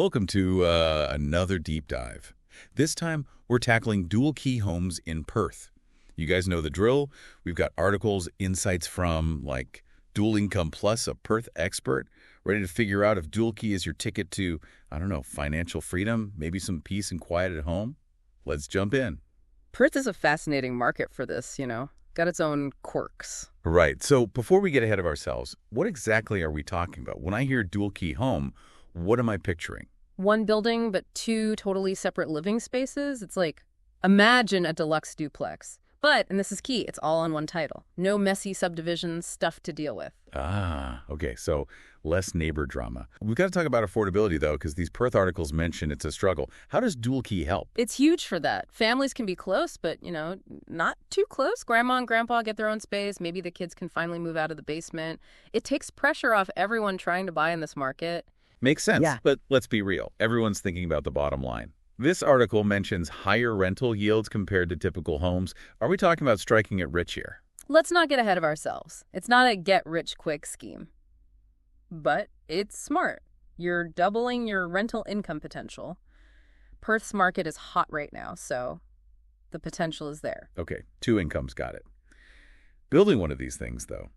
Welcome to another deep dive. This time, we're tackling dual key homes in Perth. You guys know the drill. We've got articles, insights from, like, Dual Income Plus, a Perth expert, ready to figure out if dual key is your ticket to, I don't know, financial freedom, maybe some peace and quiet at home. Let's jump in. Perth is a fascinating market for this, Got its own quirks. Right. So before we get ahead of ourselves, what exactly are we talking about? When I hear dual key home, what am I picturing? One building, but two totally separate living spaces. It's like, imagine a deluxe duplex. But, and this is key, it's all on one title. No messy subdivisions, stuff to deal with. Ah, okay. So less neighbor drama. We've got to talk about affordability, though, because these Perth articles mention it's a struggle. How does dual key help? It's huge for that. Families can be close, but, not too close. Grandma and grandpa get their own space. Maybe the kids can finally move out of the basement. It takes pressure off everyone trying to buy in this market. Makes sense, Yeah. But let's be real. Everyone's thinking about the bottom line. This article mentions higher rental yields compared to typical homes. Are we talking about striking it rich here? Let's not get ahead of ourselves. It's not a get-rich-quick scheme. But it's smart. You're doubling your rental income potential. Perth's market is hot right now, so the potential is there. Okay, two incomes, got it. Building one of these things, though,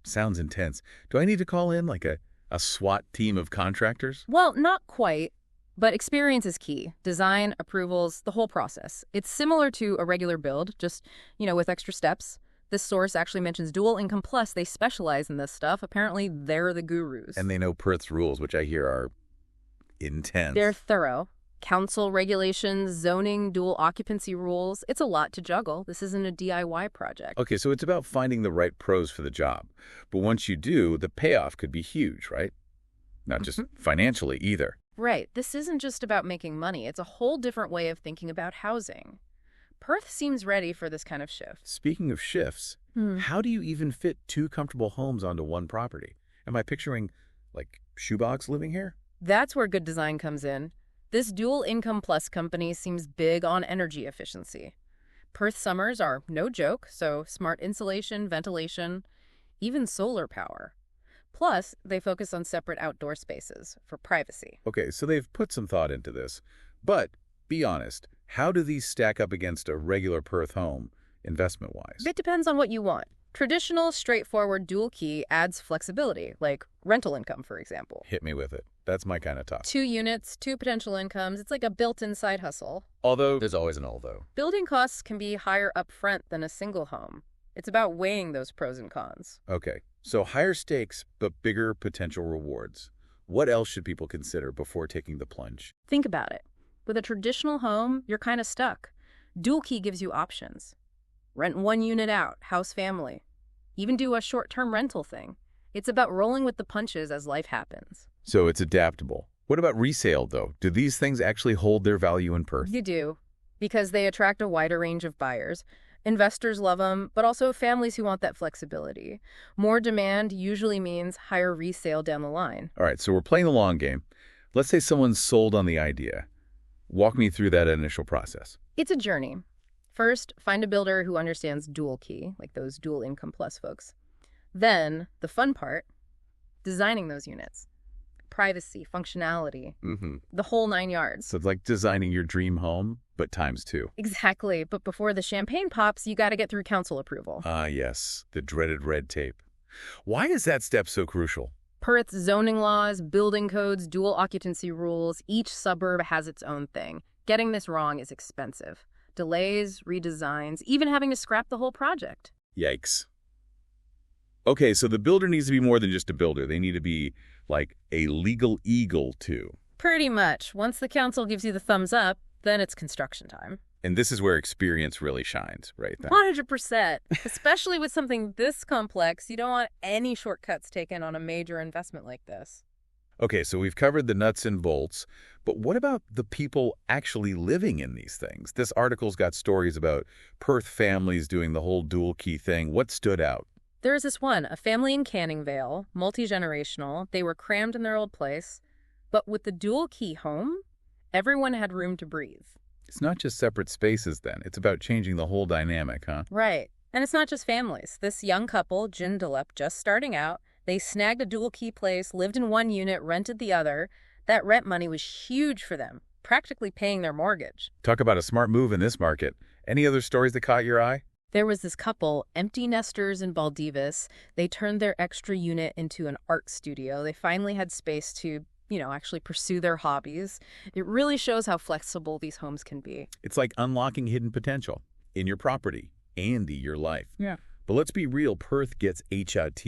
sounds intense. Do I need to call in like a SWAT team of contractors? Well, not quite, but experience is key. Design, approvals, the whole process. It's similar to a regular build, just, with extra steps. This source actually mentions Dual Income Plus. They specialize in this stuff. Apparently, they're the gurus. And they know Perth's rules, which I hear are intense. They're thorough. Council regulations, zoning, dual occupancy rules. It's a lot to juggle. This isn't a DIY project. Okay, so it's about finding the right pros for the job. But once you do, the payoff could be huge, right? Not just financially either. Right. This isn't just about making money. It's a whole different way of thinking about housing. Perth seems ready for this kind of shift. Speaking of shifts, how do you even fit two comfortable homes onto one property? Am I picturing, like, shoebox living here? That's where good design comes in. This Dual Income Plus company seems big on energy efficiency. Perth summers are no joke, so smart insulation, ventilation, even solar power. Plus, they focus on separate outdoor spaces for privacy. Okay, so they've put some thought into this. But, be honest, how do these stack up against a regular Perth home, investment-wise? It depends on what you want. Traditional, straightforward dual key adds flexibility, like rental income, for example. Hit me with it. That's my kind of talk. 2 units, 2 potential incomes. It's like a built-in side hustle. Although, there's always an although. Building costs can be higher up front than a single home. It's about weighing those pros and cons. Okay, so higher stakes, but bigger potential rewards. What else should people consider before taking the plunge? Think about it. With a traditional home, you're kind of stuck. Dual key gives you options. Rent 1 unit out, house family. Even do a short-term rental thing. It's about rolling with the punches as life happens. So it's adaptable. What about resale, though? Do these things actually hold their value in Perth? You do, because they attract a wider range of buyers. Investors love them, but also families who want that flexibility. More demand usually means higher resale down the line. All right, so we're playing the long game. Let's say someone's sold on the idea. Walk me through that initial process. It's a journey. First, find a builder who understands dual key, like those Dual Income Plus folks. Then, the fun part, designing those units. Privacy, functionality, the whole 9 yards. So it's like designing your dream home, but ×2. Exactly, but before the champagne pops, you got to get through council approval. Ah, yes, the dreaded red tape. Why is that step so crucial? Perth's zoning laws, building codes, dual occupancy rules, each suburb has its own thing. Getting this wrong is expensive. Delays, redesigns, even having to scrap the whole project. Yikes. Okay, so the builder needs to be more than just a builder. They need to be like a legal eagle, too. Pretty much. Once the council gives you the thumbs up, then it's construction time. And this is where experience really shines, right then. 100%. Especially with something this complex, you don't want any shortcuts taken on a major investment like this. Okay, so we've covered the nuts and bolts, but what about the people actually living in these things? This article's got stories about Perth families doing the whole dual key thing. What stood out? There's this one, a family in Canning Vale, multi-generational. They were crammed in their old place. But with the dual key home, everyone had room to breathe. It's not just separate spaces then. It's about changing the whole dynamic, huh? Right. And it's not just families. This young couple, Jindalep, just starting out, they snagged a dual key place, lived in one unit, rented the other. That rent money was huge for them, practically paying their mortgage. Talk about a smart move in this market. Any other stories that caught your eye? There was this couple, empty nesters in Valdivas. They turned their extra unit into an art studio. They finally had space to, actually pursue their hobbies. It really shows how flexible these homes can be. It's like unlocking hidden potential in your property and your life. Yeah. But let's be real, Perth gets HOT.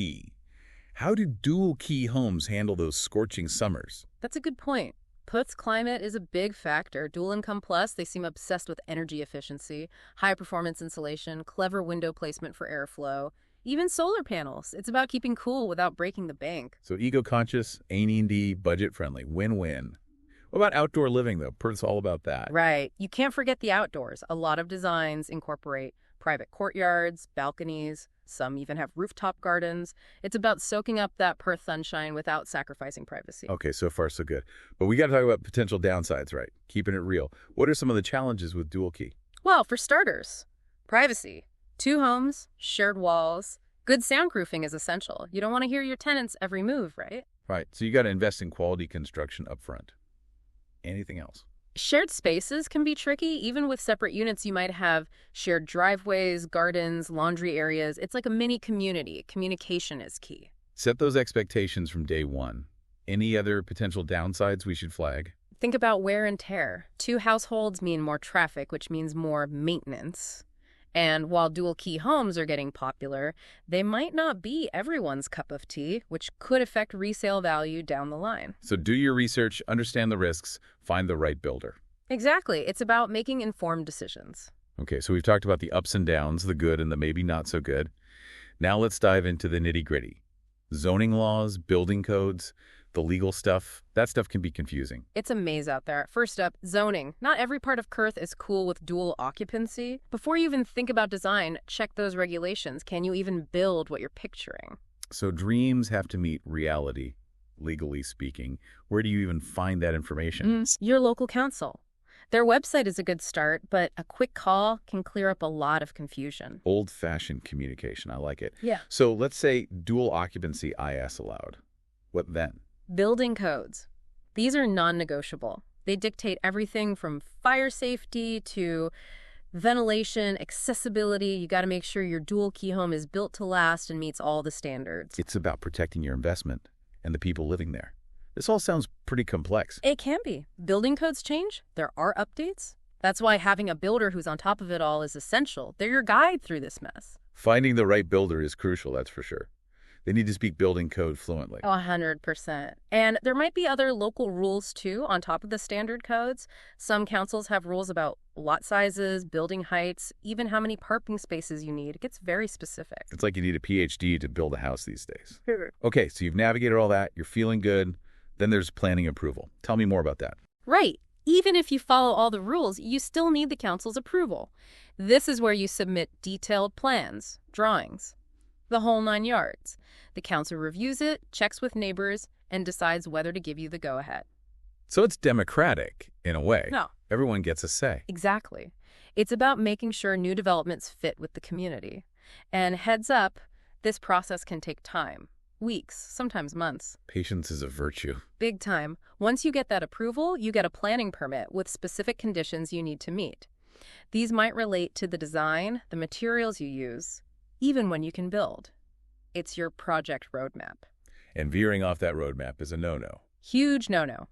How do dual key homes handle those scorching summers? That's a good point. Perth's climate is a big factor. Dual Income Plus, they seem obsessed with energy efficiency, high-performance insulation, clever window placement for airflow, even solar panels. It's about keeping cool without breaking the bank. So eco-conscious, A&D, budget-friendly, win-win. What about outdoor living, though? Perth's all about that. Right. You can't forget the outdoors. A lot of designs incorporate private courtyards, balconies. Some even have rooftop gardens. It's about soaking up that Perth sunshine without sacrificing privacy. Okay, so far so good. But we got to talk about potential downsides, right? Keeping it real. What are some of the challenges with dual key? Well, for starters, privacy. 2 homes, shared walls. Good soundproofing is essential. You don't want to hear your tenants every move, right? Right, so you got to invest in quality construction up front. Anything else? Shared spaces can be tricky. Even with separate units, you might have shared driveways, gardens, laundry areas. It's like a mini community. Communication is key. Set those expectations from day one. Any other potential downsides we should flag? Think about wear and tear. 2 households mean more traffic, which means more maintenance. And while dual key homes are getting popular, they might not be everyone's cup of tea, which could affect resale value down the line. So do your research, understand the risks, find the right builder. Exactly. It's about making informed decisions. Okay, so we've talked about the ups and downs, the good and the maybe not so good. Now let's dive into the nitty-gritty. Zoning laws, building codes, the legal stuff, that stuff can be confusing. It's a maze out there. First up, zoning. Not every part of Perth is cool with dual occupancy. Before you even think about design, check those regulations. Can you even build what you're picturing? So dreams have to meet reality, legally speaking. Where do you even find that information? Your local council. Their website is a good start, but a quick call can clear up a lot of confusion. Old-fashioned communication, I like it. Yeah. So let's say dual occupancy IS allowed. What then? Building codes. These are non-negotiable. They dictate everything from fire safety to ventilation, accessibility. You got to make sure your dual key home is built to last and meets all the standards. It's about protecting your investment and the people living there. This all sounds pretty complex. It can be. Building codes change. There are updates. That's why having a builder who's on top of it all is essential. They're your guide through this mess. Finding the right builder is crucial, that's for sure. They need to speak building code fluently. 100%. And there might be other local rules, too, on top of the standard codes. Some councils have rules about lot sizes, building heights, even how many parking spaces you need. It gets very specific. It's like you need a PhD to build a house these days. Okay, so you've navigated all that. You're feeling good. Then there's planning approval. Tell me more about that. Right. Even if you follow all the rules, you still need the council's approval. This is where you submit detailed plans, drawings, the whole 9 yards. The council reviews it, checks with neighbors, and decides whether to give you the go-ahead. So it's democratic, in a way. No. Everyone gets a say. Exactly. It's about making sure new developments fit with the community. And heads up, this process can take time. Weeks, sometimes months. Patience is a virtue. Big time. Once you get that approval, you get a planning permit with specific conditions you need to meet. These might relate to the design, the materials you use, even when you can build. It's your project roadmap. And veering off that roadmap is a no-no. Huge no-no.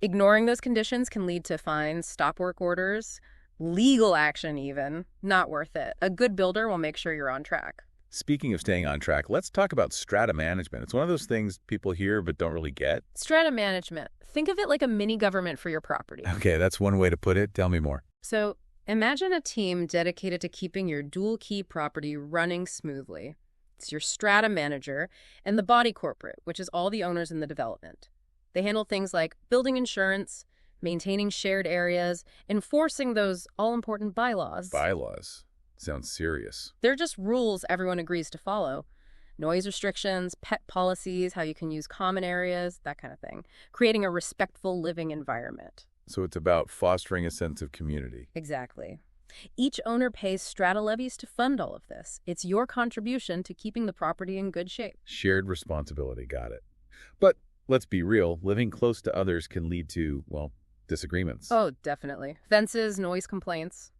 Ignoring those conditions can lead to fines, stop work orders, legal action even. Not worth it. A good builder will make sure you're on track. Speaking of staying on track, let's talk about strata management. It's one of those things people hear but don't really get. Strata management. Think of it like a mini government for your property. Okay, that's one way to put it. Tell me more. So imagine a team dedicated to keeping your dual key property running smoothly. It's your strata manager and the body corporate, which is all the owners in the development. They handle things like building insurance, maintaining shared areas, enforcing those all-important bylaws. Bylaws. Sounds serious. They're just rules everyone agrees to follow. Noise restrictions, pet policies, how you can use common areas, that kind of thing. Creating a respectful living environment. So it's about fostering a sense of community. Exactly. Each owner pays strata levies to fund all of this. It's your contribution to keeping the property in good shape. Shared responsibility. Got it. But Let's be real, living close to others can lead to, well, disagreements. Oh, definitely. Fences, noise complaints,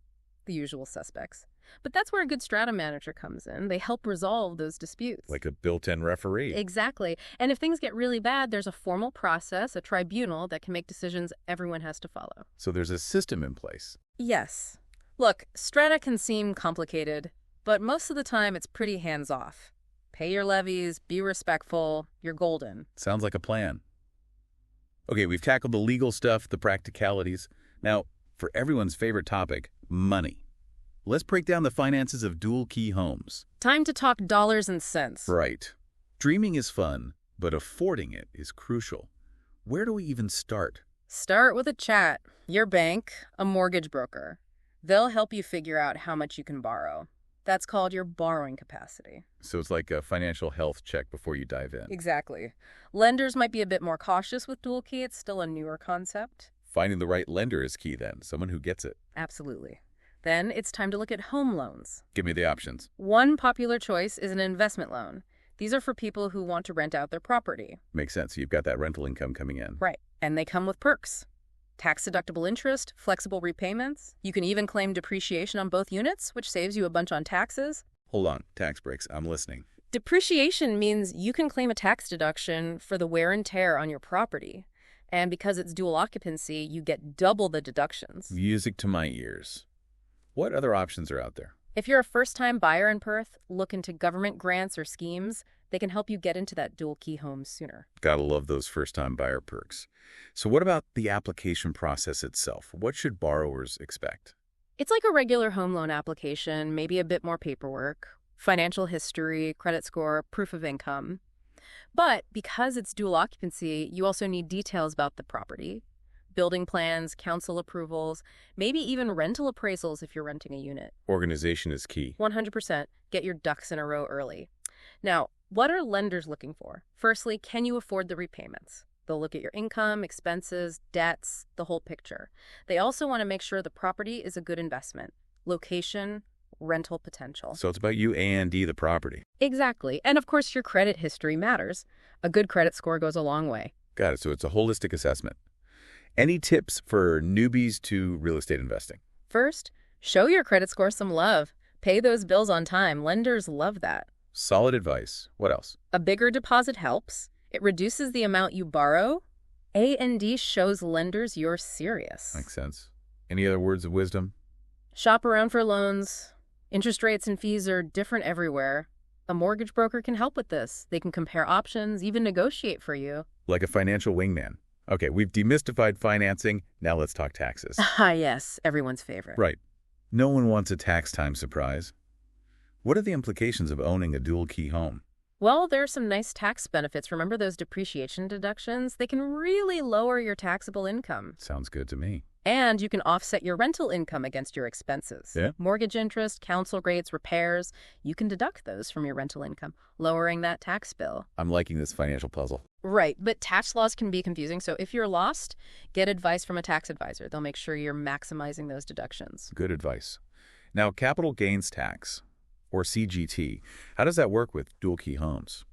the usual suspects. But that's where a good strata manager comes in. They help resolve those disputes. Like a built-in referee. Exactly. And if things get really bad, there's a formal process, a tribunal that can make decisions everyone has to follow. So there's a system in place. Yes. Look, strata can seem complicated, but most of the time it's pretty hands-off. Pay your levies, be respectful, you're golden. Sounds like a plan. Okay, we've tackled the legal stuff, the practicalities. Now, for everyone's favorite topic, money. Let's break down the finances of dual-key homes. Time to talk dollars and cents. Right. Dreaming is fun, but affording it is crucial. Where do we even start? Start with a chat. Your bank, a mortgage broker. They'll help you figure out how much you can borrow. That's called your borrowing capacity. So it's like a financial health check before you dive in. Exactly. Lenders might be a bit more cautious with dual key. It's still a newer concept. Finding the right lender is key then, someone who gets it. Absolutely. Then it's time to look at home loans. Give me the options. One popular choice is an investment loan. These are for people who want to rent out their property. Makes sense. You've got that rental income coming in. Right. And they come with perks. Tax-deductible interest, flexible repayments. You can even claim depreciation on both units, which saves you a bunch on taxes. Hold on. Tax breaks. I'm listening. Depreciation means you can claim a tax deduction for the wear and tear on your property. And because it's dual occupancy, you get double the deductions. Music to my ears. What other options are out there? If you're a first-time buyer in Perth, look into government grants or schemes. They can help you get into that dual-key home sooner. Gotta love those first-time buyer perks. So what about the application process itself? What should borrowers expect? It's like a regular home loan application, maybe a bit more paperwork, financial history, credit score, proof of income. But because it's dual occupancy, you also need details about the property, building plans, council approvals, maybe even rental appraisals if you're renting a unit. Organization is key. 100%. Get your ducks in a row early. Now, what are lenders looking for? Firstly, can you afford the repayments? They'll look at your income, expenses, debts, the whole picture. They also want to make sure the property is a good investment. Location, rental potential. So it's about you and the property. Exactly. And of course, your credit history matters. A good credit score goes a long way. Got it. So it's a holistic assessment. Any tips for newbies to real estate investing? First, show your credit score some love. Pay those bills on time. Lenders love that. Solid advice. What else? A bigger deposit helps. It reduces the amount you borrow. A&D shows lenders you're serious. Makes sense. Any other words of wisdom? Shop around for loans. Interest rates and fees are different everywhere. A mortgage broker can help with this. They can compare options, even negotiate for you. Like a financial wingman. Okay, we've demystified financing. Now let's talk taxes. Ah, yes, everyone's favorite. Right. No one wants a tax time surprise. What are the implications of owning a dual-key home? Well, there are some nice tax benefits. Remember those depreciation deductions? They can really lower your taxable income. Sounds good to me. And you can offset your rental income against your expenses. Yeah. Mortgage interest, council rates, repairs, you can deduct those from your rental income, lowering that tax bill. I'm liking this financial puzzle. Right, but tax laws can be confusing, so if you're lost, get advice from a tax advisor. They'll make sure you're maximizing those deductions. Good advice. Now, capital gains tax, or CGT, how does that work with dual-key homes?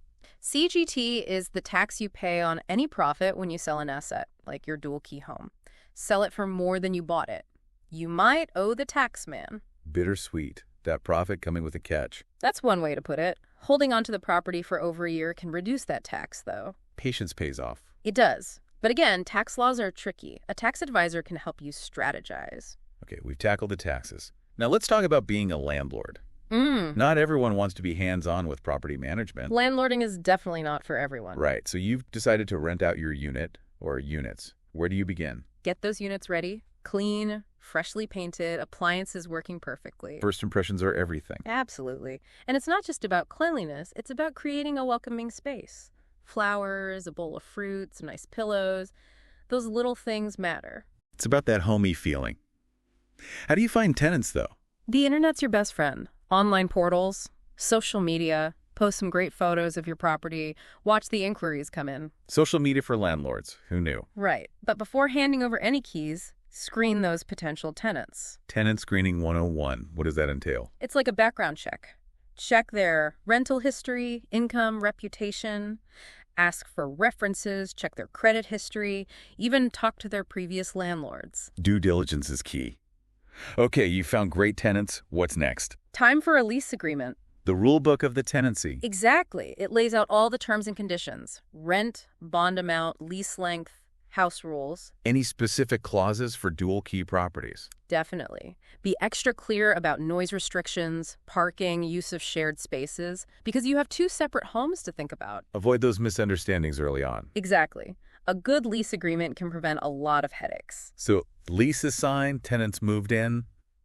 CGT is the tax you pay on any profit when you sell an asset, like your dual-key home. Sell it for more than you bought it. You might owe the tax man. Bittersweet. That profit coming with a catch. That's one way to put it. Holding onto the property for over a year can reduce that tax, though. Patience pays off. It does. But again, tax laws are tricky. A tax advisor can help you strategize. Okay, we've tackled the taxes. Now let's talk about being a landlord. Not everyone wants to be hands-on with property management. Landlording is definitely not for everyone. Right, so you've decided to rent out your unit or units. Where do you begin? Get those units ready. Clean, freshly painted, appliances working perfectly. First impressions are everything. Absolutely. And it's not just about cleanliness, it's about creating a welcoming space. Flowers, a bowl of fruit, some nice pillows. Those little things matter. It's about that homey feeling. How do you find tenants, though? The internet's your best friend. Online portals, social media, post some great photos of your property, watch the inquiries come in. Social media for landlords. Who knew? Right. But before handing over any keys, screen those potential tenants. Tenant screening 101. What does that entail? It's like a background check. Check their rental history, income, reputation. Ask for references, check their credit history, even talk to their previous landlords. Due diligence is key. Okay, you found great tenants. What's next? Time for a lease agreement. The rule book of the tenancy. Exactly. It lays out all the terms and conditions. Rent, bond amount, lease length, house rules. Any specific clauses for dual key properties? Definitely. Be extra clear about noise restrictions, parking, use of shared spaces, because you have two separate homes to think about. Avoid those misunderstandings early on. Exactly. A good lease agreement can prevent a lot of headaches. So, lease is signed, tenants moved in,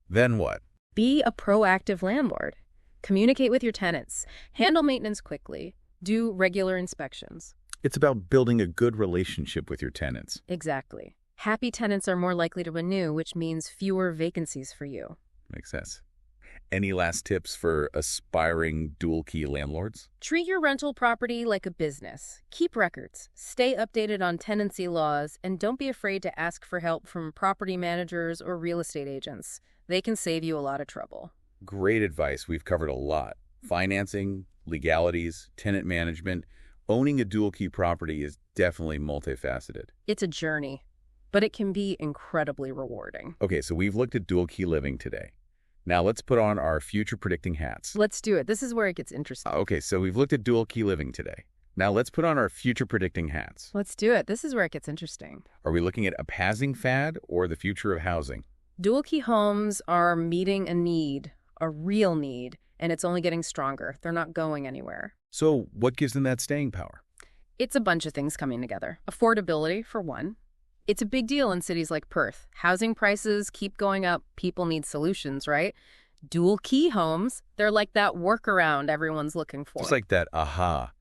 then what? Be a proactive landlord. Communicate with your tenants. Handle maintenance quickly. Do regular inspections. It's about building a good relationship with your tenants. Exactly. Happy tenants are more likely to renew, which means fewer vacancies for you. Makes sense. Any last tips for aspiring dual key landlords? Treat your rental property like a business. Keep records. Stay updated on tenancy laws, and don't be afraid to ask for help from property managers or real estate agents. They can save you a lot of trouble. Great advice. We've covered a lot. Financing, legalities, tenant management. Owning a dual key property is definitely multifaceted. It's a journey, but it can be incredibly rewarding. Okay, so we've looked at dual key living today. Now let's put on our future predicting hats. Let's do it. This is where it gets interesting. Okay, so we've looked at dual key living today. Now let's put on our future predicting hats. Let's do it. This is where it gets interesting. Are we looking at a passing fad or the future of housing? Dual key homes are meeting a need, a real need, and it's only getting stronger. They're not going anywhere. So what gives them that staying power? It's a bunch of things coming together. Affordability, for one. It's a big deal in cities like Perth. Housing prices keep going up. People need solutions, right? Dual key homes, they're like that workaround everyone's looking for. Just like that aha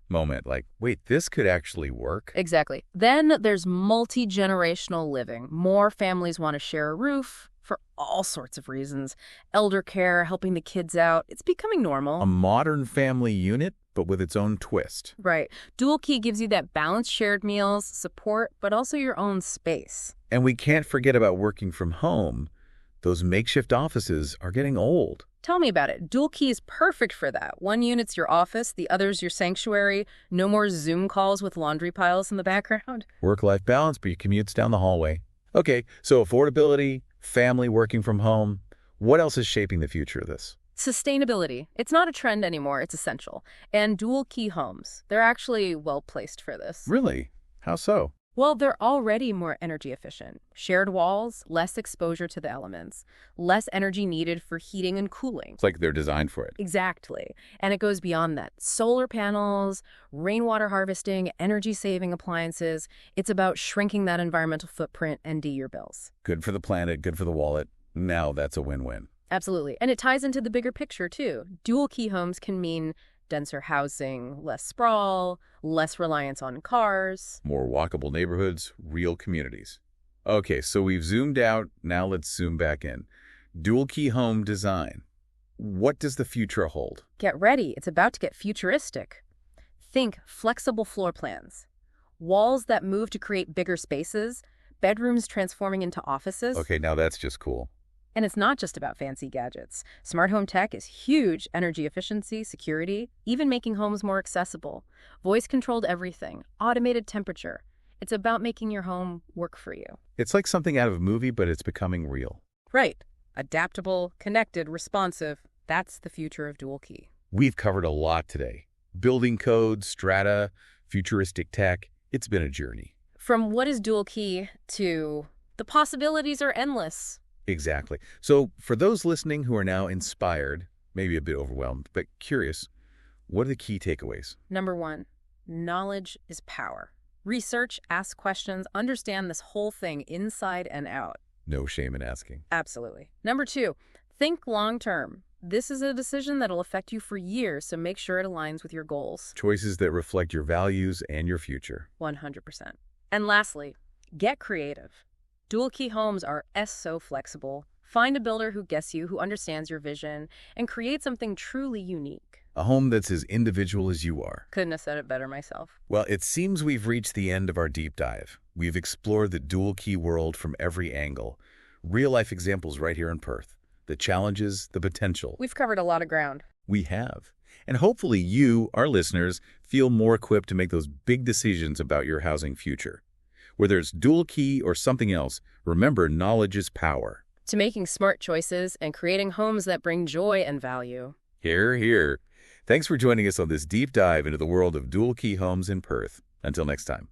moment, like, wait, this could actually work. Exactly. Then there's multi-generational living. More families want to share a roof for all sorts of reasons. Elder care, helping the kids out. It's becoming normal. A modern family unit, but with its own twist. Right. Dual key gives you that balanced shared meals, support, but also your own space. And we can't forget about working from home. Those makeshift offices are getting old. Tell me about it. Dual key is perfect for that. One unit's your office, the other's your sanctuary. No more Zoom calls with laundry piles in the background. Work-life balance, but your commute's down the hallway. Okay, so affordability, family working from home. What else is shaping the future of this? Sustainability. It's not a trend anymore. It's essential. And dual key homes. They're actually well-placed for this. Really? How so? Well, they're already more energy efficient. Shared walls, less exposure to the elements, less energy needed for heating and cooling. It's like they're designed for it. Exactly. And it goes beyond that. Solar panels, rainwater harvesting, energy-saving appliances. It's about shrinking that environmental footprint and your bills. Good for the planet, good for the wallet. Now that's a win-win. Absolutely. And it ties into the bigger picture, too. Dual key homes can mean denser housing, less sprawl, less reliance on cars. More walkable neighborhoods, real communities. Okay, so we've zoomed out. Now let's zoom back in. Dual key home design. What does the future hold? Get ready. It's about to get futuristic. Think flexible floor plans, walls that move to create bigger spaces, bedrooms transforming into offices. Okay, now that's just cool. And it's not just about fancy gadgets. Smart home tech is huge. Energy efficiency, security, even making homes more accessible. Voice-controlled everything, automated temperature. It's about making your home work for you. It's like something out of a movie, but it's becoming real. Right. Adaptable, connected, responsive. That's the future of dual key. We've covered a lot today. Building codes, strata, futuristic tech. It's been a journey. From what is dual key to the possibilities are endless. Exactly. So for those listening who are now inspired, maybe a bit overwhelmed, but curious, what are the key takeaways? Number one, knowledge is power. Research, ask questions, understand this whole thing inside and out. No shame in asking. Absolutely. Number two, think long-term. This is a decision that'll affect you for years, so make sure it aligns with your goals. Choices that reflect your values and your future. 100%. And lastly, get creative. Dual key homes are so flexible. Find a builder who gets you, who understands your vision, and create something truly unique. A home that's as individual as you are. Couldn't have said it better myself. Well, it seems we've reached the end of our deep dive. We've explored the dual key world from every angle. Real-life examples right here in Perth. The challenges, the potential. We've covered a lot of ground. We have. And hopefully you, our listeners, feel more equipped to make those big decisions about your housing future. Whether it's dual key or something else, remember knowledge is power. To making smart choices and creating homes that bring joy and value. Hear, hear. Thanks for joining us on this deep dive into the world of dual key homes in Perth. Until next time.